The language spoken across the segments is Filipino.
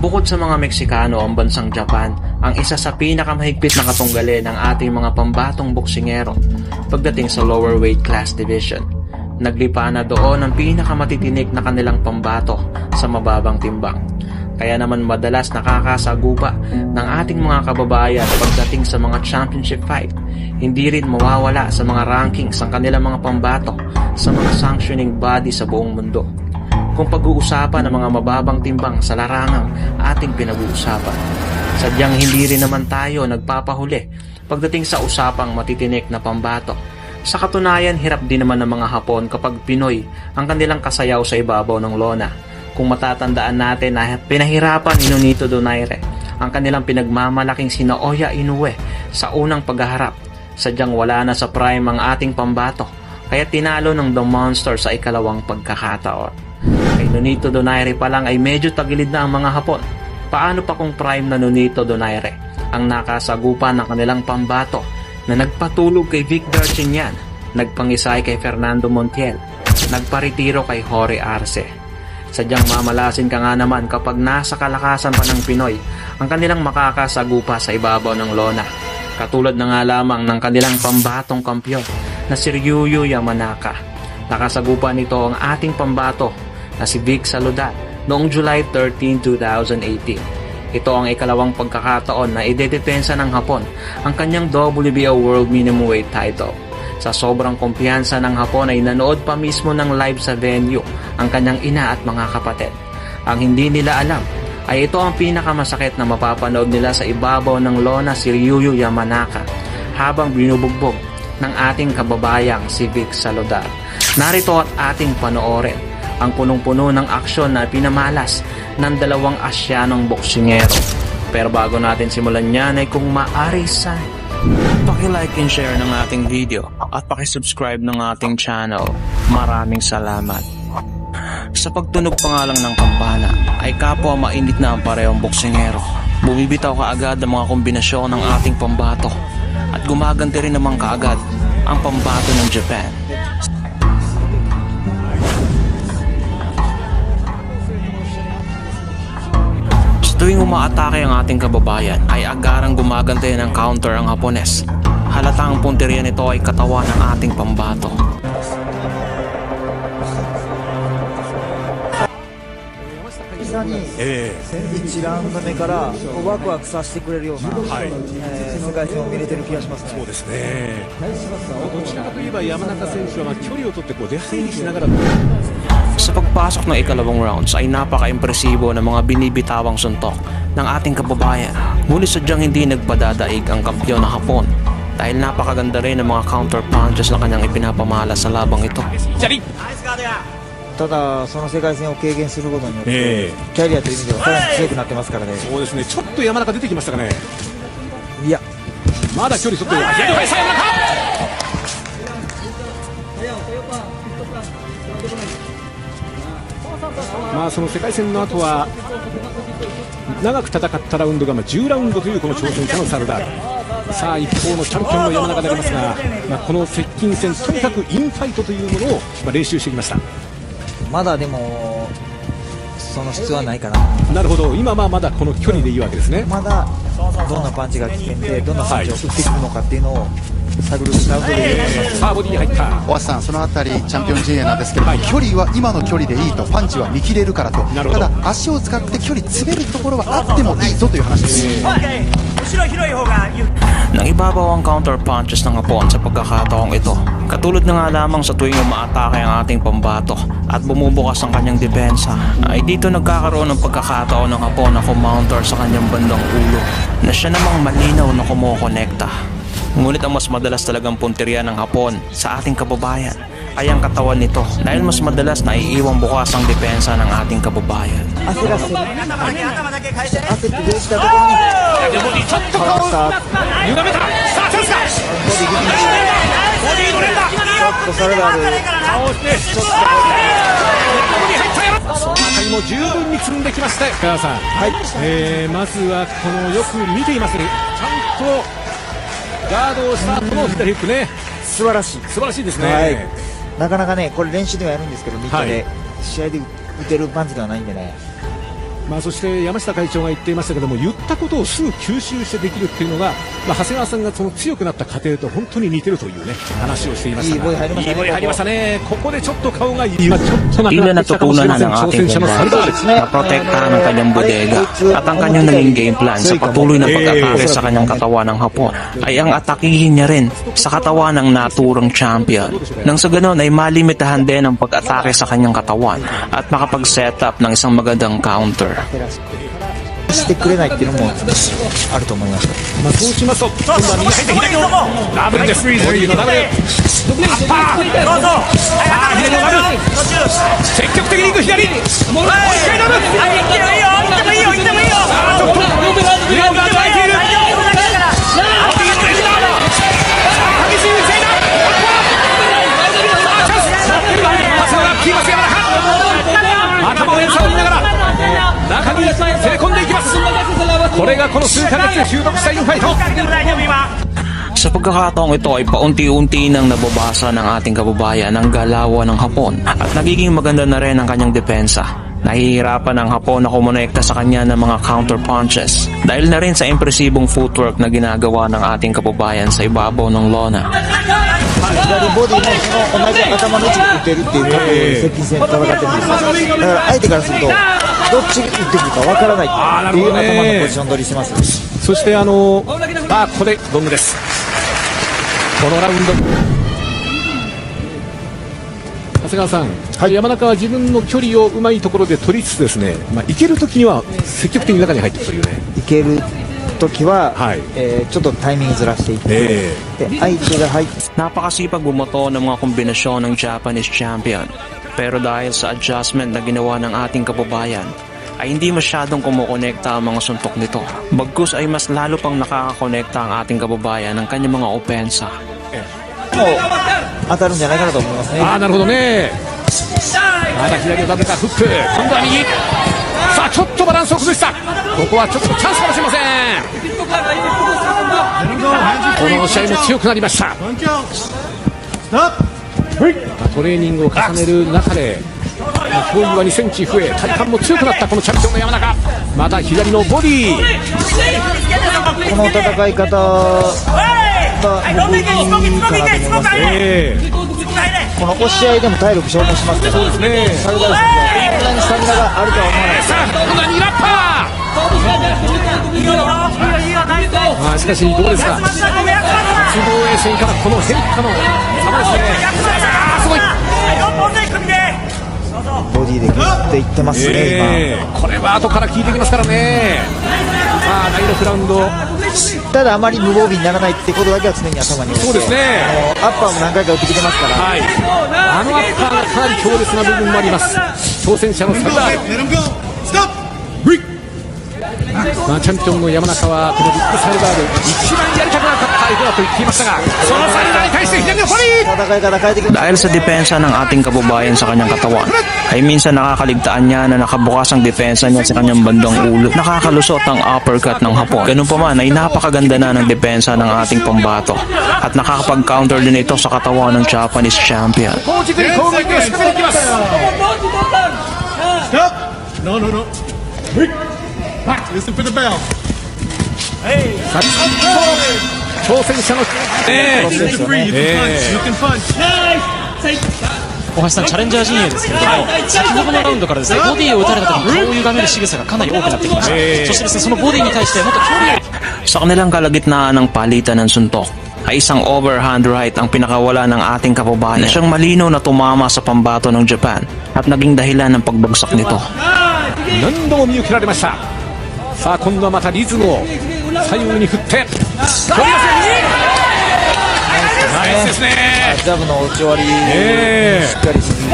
Bukod sa mga Meksikano, ang bansang Japan ang isa sa pinakamahigpit na katunggali ng ating mga pambatong boksingero pagdating sa lower weight class division. Naglipa na doon ang pinakamatitinik na kanilang pambato sa mababang timbang. Kaya naman madalas nakakasagupa ng ating mga kababayan pagdating sa mga championship fight. Hindi rin mawawala sa mga rankings ang kanilang mga pambato sa mga sanctioning body sa buong mundo. Kung pag-uusapan ng mga mababang timbang sa larangang ating pinag-uusapan, sadyang hindi rin naman tayo nagpapahuli pagdating sa usapang matitinik na pambato. Sa katunayan, hirap din naman ng mga Hapon kapag Pinoy ang kanilang kasayaw sa ibabaw ng lona. Kung matatandaan natin na pinahirapan ni Nonito Donaire ang kanilang pinagmamalaking sina Oya Inoue sa unang paghaharap, sadyang wala na sa prime ang ating pambato, kaya tinalo ng The Monster sa ikalawang pagkakataon. Kay Nonito Donaire pa lang ay medyo tagilid na ang mga Hapon. Paano pa kung prime na Nonito Donaire ang nakasagupan ng kanilang pambato na nagpatulog kay Vic Darchinyan, nagpangisay kay Fernando Montiel, nagparitiro kay Jorge Arce. Sadyang mamalasin ka nga naman kapag nasa kalakasan pa ng Pinoy ang kanilang makakasagupa sa ibabaw ng lona. Katulad na nga lamang ng kanilang pambatong kampyon na si Ryu Yamanaka. Nakasagupa nito ang ating pambato na si Vic Saludal noong July 13, 2018. Ito ang ikalawang pagkakataon na idedepensa ng Hapon ang kanyang WBO World Minimum Weight title. Sa sobrang kumpiyansa ng Hapon ay nanood pa mismo ng live sa venue ang kanyang ina at mga kapatid. Ang hindi nila alam ay ito ang pinakamasakit na mapapanood nila sa ibabaw ng lona si Ryu Yamanaka habang binubugbog ng ating kababayang si Vic Saludal. Narito at ating panoorin ang punong-puno ng aksyon na pinamalas ng dalawang Asyanong boksingero. Pero bago natin simulan yan ay kung maaari sa paki-like and share ng ating video at paki-subscribe ng ating channel. Maraming salamat. Sa pagtunog pa nga lang ng kampana ay kapwa mainit na ang parehong boksingero. Bumibitaw kaagad ang mga kombinasyon ng ating pambato at gumaganti rin naman kaagad ang pambato ng Japan. Tuwing umaatake ang ating kababayan ay agarang gumagante ng counter ang Hapones. Halatang punteriya nito ay katawan ng ating pambato. 1ラウンド目からワクワクさせてくれるような、世界戦を見れてる気がしますね。そうですね。どちらかといえば山中選手は距離を取って出入りしながら Sa pagpasok ng ikalawang rounds ay napaka-impresibo ng mga binibitawang suntok ng ating kababayan. Ngunit sadyang hindi nagpadadaig ang kampyon ng Hapon dahil napakaganda rin ng mga counter punches na kanyang ipinapamala sa labang ito. ただその世界戦を経験することによって、キャリアという意味ではさらに強くなってますからね。そうですね。ちょっと山中出てきましたかね。いや、まだ距離取ってる。左を返した山中。まあその世界戦の後は長く戦ったラウンドが10ラウンドというこの挑戦者のサルダール。さあ一方のチャンピオンの山中でありますが、この接近戦とにかくインファイトというものを練習してきました。まだでもその質はないかな。なるほど。今はまだこの距離でいいわけですね。まだどんなパンチが危険でどんなパンチを打ってくるのかっていうのを探るラウンドでいいと思います。さあボディに入った。大橋さん、そのあたりチャンピオン陣営なんですけれども、距離は今の距離でいいと、パンチは見切れるからと。ただ足を使って距離詰めるところはあってもいいぞという話です。Nang ibabaw ang counter punches ng Hapon sa pagkakataong ito. Katulad na nga lamang sa tuwing umaatake ang ating pambato at bumubukas ang kanyang depensa, ay dito nagkakaroon ng pagkakataon ng Hapon na kumounter sa kanyang bandang ulo na siya namang malinaw na kumokonekta. Ngunit ang mas madalas talagang punteriya ng Hapon sa ating kababayan ay ang katawan nito dahil mas madalas na iiwang bukas ang depensa ng ating kababayan. 焦らせる、焦って出てきたところにかわした歪めた。さあチャンスか。ボディの連打。ちょっとサルダール倒してちょっとその辺りも十分に積んできました。川さん、まずはこのよく見ていますね。ちゃんとガードをした後の左フックね。素晴らしい。素晴らしいですね。なかなかね、これ練習ではやるんですけど、ミットで、試合で打てるパンチではないんでね。まあ、そして山下会長が言っていましたけども、言ったことをすぐ吸収してできるっていうのが、まあ、長谷川さんがその強くなった過程と本当に似てるというね話をしていましたが、いいボール入りましたね。いいボール入りましたね。ここでちょっと顔が今ちょっとなくTila なってきたかもしれません。 natutunan na ng 挑戦 ating 者のサルダール pambato na protektahan ang kanyang bodega at ang kanyang naging game plan sa patuloy na pag-atake sa kanyang katawan ng Hapon ay ang atakihin niya rin sa katawan ng naturang champion. Nang sa ganon ay malimitahan din ang pag-atake sa kanyang katawan at makapag-set up ng isang magandang counter. してくれないっていうのもあると思います。まあ、そうしますと今度は右入って左のダブルです。ボディのダブルアッパー、さあ左のダブル積極的に行く左、もう一回ダブル、ちょっと両が空いている、激しい打ち合いだ、チャンス、パスがキーマス山中、頭を揺さぶりながら中に攻め込んでいきます。これがこの数ヶ月で習得したインファイト。 Sa pagkakataong ito ay paunti-unti nang nababasa ng ating kababayan ang galawan ng Hapon at nagiging maganda na rin ang kanyang depensa. Nahihirapan ang Hapon na kumonekta sa kanya ng mga counter punches dahil na rin sa impresibong footwork na ginagawa ng ating kababayan sa ibabaw ng lona. 左ボディのその同じ頭の位置に打てるっていう接近戦戦ってるんですよ。だから相手からするとどっち打ってくるかわからないっていう頭のポジション取りしてます。そしてここでロングです。このラウンド長谷川さん、山中は自分の距離をうまいところで取りつつですね、いけるときには積極的に中に入っていくというね。いける時は、はいちょっとタイミングずらしていって、で相手が入って Napakasipag bumoto ng mga kombinasyon ng Japanese champion. Pero dahil sa adjustment na ginawa ng ating kababayan, ay hindi masyadong kumukonekta ang mga suntok nito. Bagkus ay mas lalo pang nakakakonekta ang ating kababayan ng kanyang mga opensa. もう当たるんじゃないかなと思いますね。なるほどね。まだ左をダブルかフック、今度は右、さあちょっとバランスを崩した。ここはちょっとチャンスかもしれません。この試合も強くなりました。トレーニングを重ねる中で脅威は2センチ増え、体幹も強くなったこのチャンピオンの山中。また左のボディ、この戦い方が僕いいかなと思いますね。この押し合いでも体力消耗しますから、そうですね。サルダールさんがこんなにスタミナがあるとは思わないです。さあ今度は2ラッパー、しかしどうですか、初防衛戦からこの変化の差ですね。すごいボディでグッていってますね、今。これは後から効いてきますからね。さあ第6ラウンド、ただあまり無防備にならないってことだけは常に頭に置いて、そうですね、アッパーも何回か打ってきてますから、はい、あのアッパーがかなり強烈な部分もあります。挑戦者のサルダール、チャンピオンの山中はこのビッグサルダール一番やりたくなかった相手だと言っていましたが、そのサルダーに対して左のボディ、戦い方変えてくる。 Dahil sa depensa ng ating kababayan sa kanyang katawan, ay minsan nakakaligtaan niya na nakabukas ang depensa niya sa kanyang bandang ulo. Nakakalusot ang uppercut ng Hapon. Ganun pa man ay napakaganda na ng depensa ng ating pambato at nakakapag-counter din ito sa katawan ng Japanese champion. 攻撃に攻撃を仕掛けていきます。挑戦者の大橋さん、チャレンジャー陣営ですけれども、先ほどのラウンドからですね、ボディを打たれた時に顔を歪める仕草がかなり多くなってきました。そしてですね、そのボディに対してもっと距離を Sa kanilang kalagitnaan ng palitan ng suntok, ay isang overhand right ang pinakawala ng ating kababayan na siyang malinaw na tumama sa pambato ng Japan at naging dahilan ng pagbagsak nito. 何度も見受けられました。さあ今度はまたリズムを左右に振って取り出せ、ナイスですね。ジャブの打ち終わり、しっかり沈ん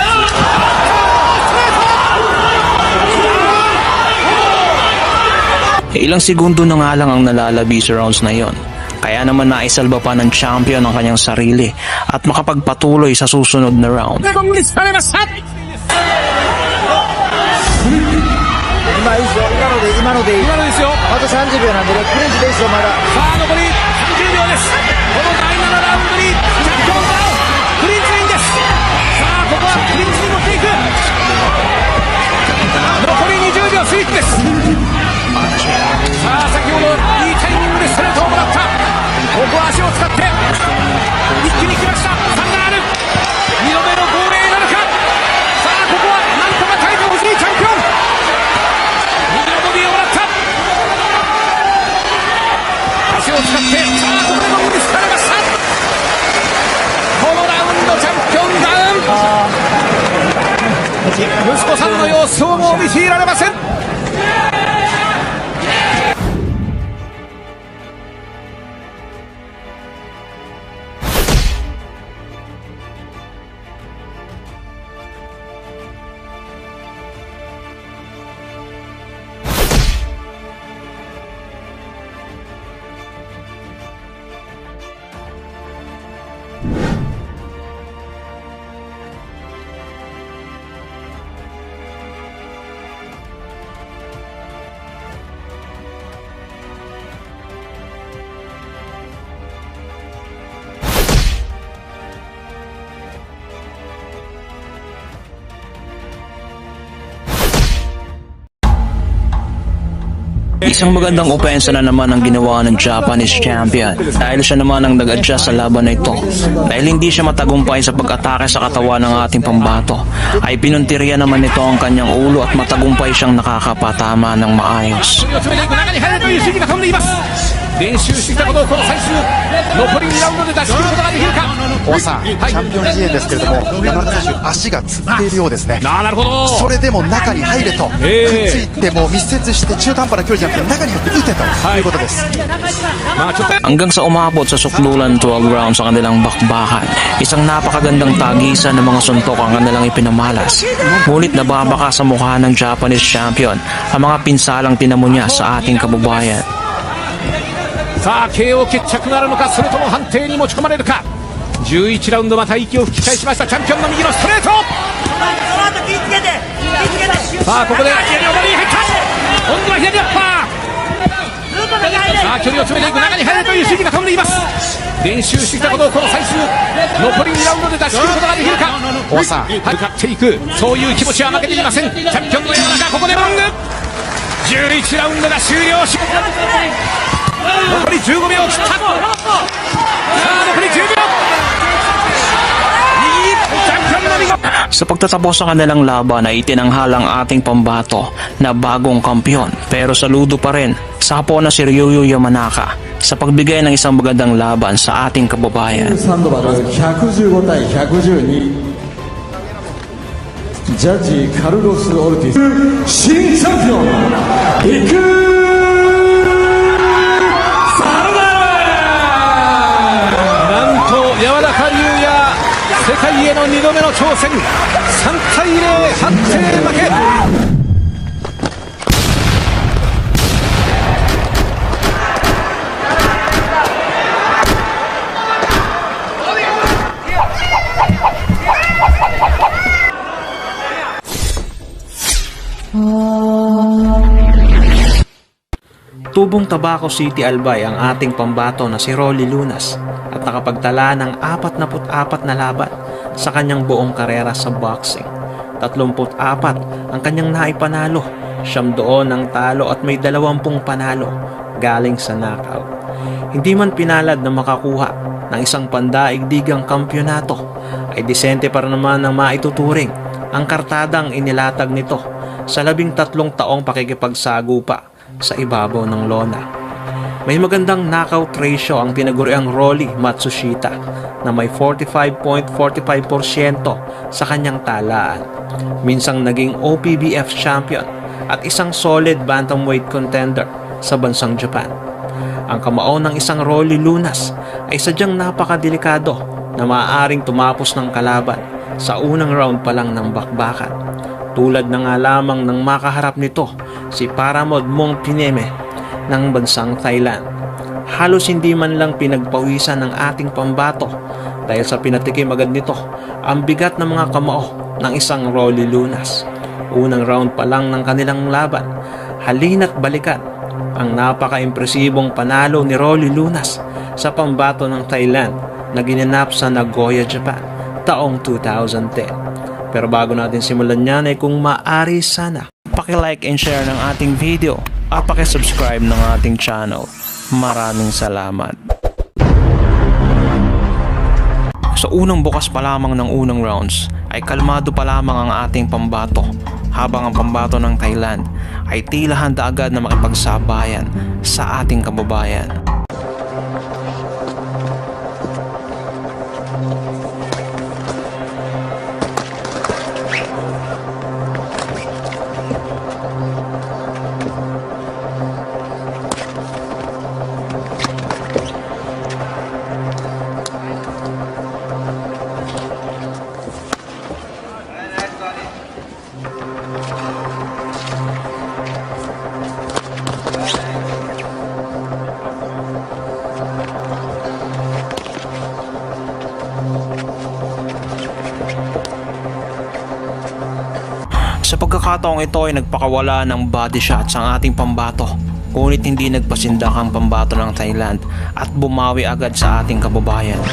で、Ilang segundo na nga lang ang nalalabi sa rounds na yon. Kaya naman naisalba pa ng champion ang kanyang sarili at makapagpatuloy sa susunod na round. 今のでですよ。あと30秒なんで、クレンチですよ、まだ。さあ残り30秒です。この第7ラウンドにチャンピオンダウン、クリンチインです。さあここはクリンチに持っていく。スイッチです。さあ先ほどいいタイミングでストレートをもらった。ここは足を使って一気に来ました。サンダール2度目の号令なるか。さあここはなんとか耐えてほしいチャンピオン。右のボディをもらった。足を使ってさあここでノックされました。このラウンドチャンピオンダウン。息子さんの様子をもう見ていられません。Isang magandang opensa na naman ang ginawa ng Japanese champion dahil siya naman ang nag-adjust sa laban na ito. Dahil hindi siya matagumpay sa pag-atake sa katawan ng ating pambato, ay pinuntirya naman nito ang kanyang ulo at matagumpay siyang nakakapatama ng maayos. 練習してきたことをこの最終残り2ラウンドで出し切ることができるか。王さん、チャンピオン陣営ですけれども、山中選手、足がつっているようですね。なるほど。それでも中に入れと、くっついても密接して中途半端な距離じゃなくて中に寄って打てということです。Hanggang sa umabot sa suklulan 12 rounds sa kanilang bakbakan, isang napakagandang tagisan ng mga suntok ang kanilang ipinamalas. Ngunit nababaka sa mukha ng Japanese champion ang mga pinsalang tinamo niya sa ating kababayan. さあ KO 決着なるのか、それとも判定に持ち込まれるか。11ラウンドまた息を吹き返しましたチャンピオンの右のストレート。さあここで左のボディ入った。今度は左アッパー。さあ距離を詰めていく、中に入るという指示が飛んでいます。練習してきたことをこの最終残り2ラウンドで出し切ることができるか。王さん、向かっていく、そういう気持ちは負けていません。チャンピオンの山中、ここでロング。11ラウンドが終了し、残り15秒切った。さあ残り10秒。右チャンピオンの右。 Sa pagtatapos sa kanilang laban ay itinanghal ang ating pambato na bagong kampiyon, pero saludo pa rin sa Hapon na si Ryoyo Yamanaka sa pagbigay ng isang magandang laban sa ating kababayan. サンドバル115対112、ジャッジカルロス・オルティス、新チャンピオンビッグ山中龍也、世界への2度目の挑戦。3対0、判定負け。Tubong Tabaco City, Albay ang ating pambato na si Rolly Lunas at nakapagtala ng 44 na laban sa kanyang buong karera sa boxing. 34 ang kanyang naipanalo, 9 doon ang talo at may 20 panalo galing sa knockout. Hindi man pinalad na makakuha ng isang pandaigdigang kampyonato, ay disente para naman ng maituturing ang kartadang inilatag nito sa 13 taong pakikipagsagupa sa ibabaw ng lona. May magandang knockout ratio ang tinaguriang Rolly Matsushita na may 45.45% sa kanyang talaan. Minsang naging OPBF champion at isang solid bantamweight contender sa bansang Japan. Ang kamao ng isang Rolly Lunas ay sadyang napakadelikado na maaaring tumapos ng kalaban sa unang round pa lang ng bakbakan. Tulad na nga lamang ng makaharap nito si Paramod Mongpineme ng bansang Thailand. Halos hindi man lang pinagpawisan ng ating pambato dahil sa pinatikim agad nito ang bigat ng mga kamao ng isang Rolly Lunas. Unang round pa lang ng kanilang laban, halina't balikan ang napaka-impresibong panalo ni Rolly Lunas sa pambato ng Thailand na ginanap sa Nagoya, Japan taong 2010. Pero bago natin simulan yan ay kung maaari sana paki-like and share ng ating video at paki-subscribe ng ating channel. Maraming salamat. Sa unang bukas pa lamang ng unang rounds ay kalmado pa lamang ang ating pambato, habang ang pambato ng Thailand ay tila handa agad na makipagsabayan sa ating kababayan. Sa pagkakataong ito ay nagpakawala ng body shots ang ating pambato, ngunit hindi nagpasindak ang pambato ng Thailand at bumawi agad sa ating kababayan.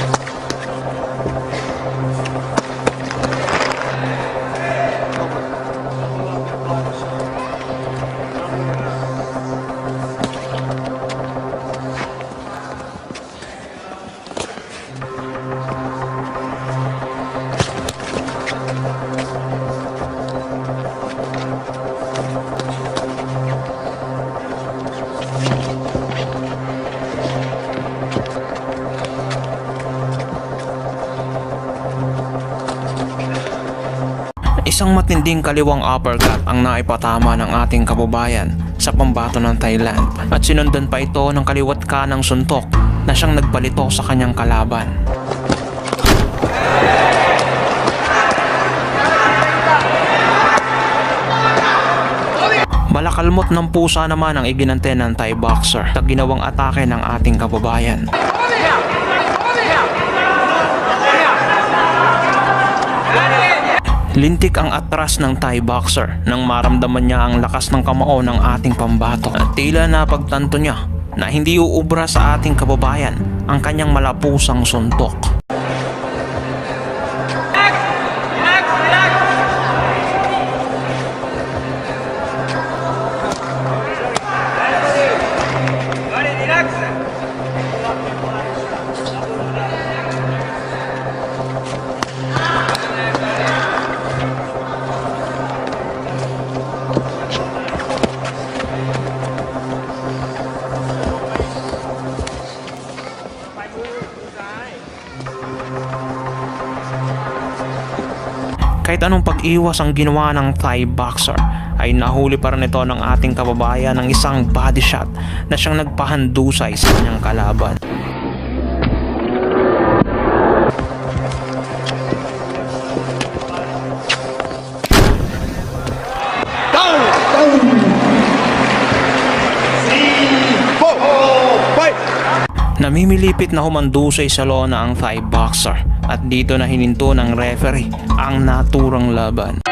Isang matinding kaliwang uppercut ang naipatama ng ating kababayan sa pambato ng Thailand at sinundan pa ito ng kaliwat kanang suntok na siyang nagpalito sa kanyang kalaban. Malakalmot ng pusa naman ang iginante ng Thai boxer sa ginawang atake ng ating kababayan. Lintik ang atras ng Thai boxer nang maramdaman niya ang lakas ng kamao ng ating pambato at tila napagtanto niya na hindi uubra sa ating kababayan ang kanyang malapusang suntok. Kahit anong pag-iwas ang ginawa ng Thai boxer, ay nahuli pa rin ito ng ating kababayan ng isang body shot na siyang nagpahandusay sa kanyang kalaban. Namimilipit na humandusay sa lona ang Thai boxer at dito na hininto ng referee ang naturang laban.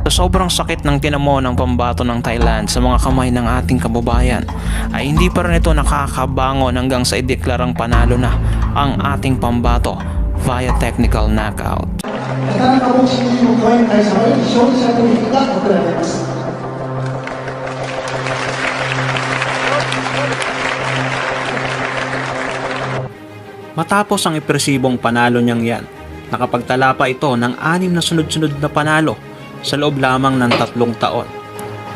Sa sobrang sakit ng tinamo ng pambato ng Thailand sa mga kamay ng ating kababayan, ay hindi pa rin ito nakakabangon hanggang sa ideklarang panalo na ang ating pambato via technical knockout. Matapos ang ipresibong panalo niyang yan, nakapagtala pa ito ng 6 na sunod-sunod na panalo sa loob lamang ng 3 taon.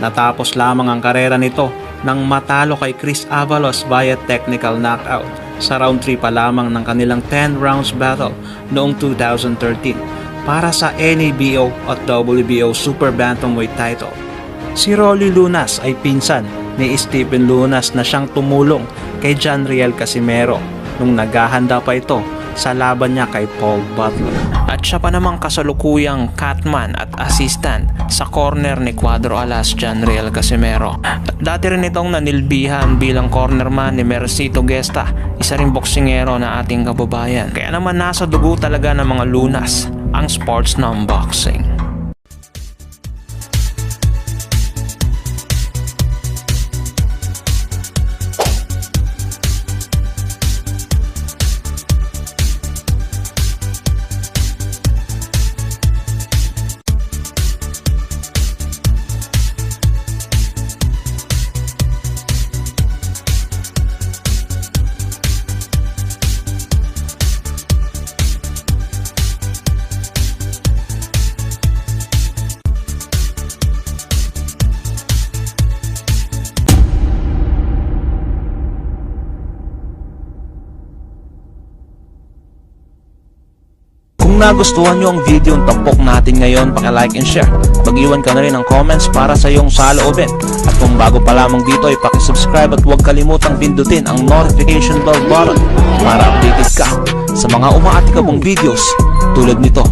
Natapos lamang ang karera nito nang matalo kay Chris Avalos via technical knockout sa round 3 pa lamang ng kanilang 10 rounds battle noong 2013 para sa NABO at WBO Super Bantamweight title. Si Rolly Lunas ay pinsan ni Stephen Lunas na siyang tumulong kay John Riel Casimero nung naghahanda pa ito sa laban niya kay Paul Butler. At siya pa namang kasalukuyang catman at assistant sa corner ni Cuadro Alas Janriel Casimero. At dati rin itong nanilbihan bilang cornerman ni Mercito Gesta, isa ring boksingero na ating kababayan. Kaya naman nasa dugo talaga ng mga lunas ang sports ng boxing. Kung nagustuhan nyo ang video ng tampok natin ngayon, paki-like and share. Mag-iwan ka na rin ng comments para sa iyong saloobin. At kung bago pa lamang dito ay paki-subscribe at huwag kalimutang pindutin ang notification bell button para updated ka sa mga umaatikabong videos tulad nito.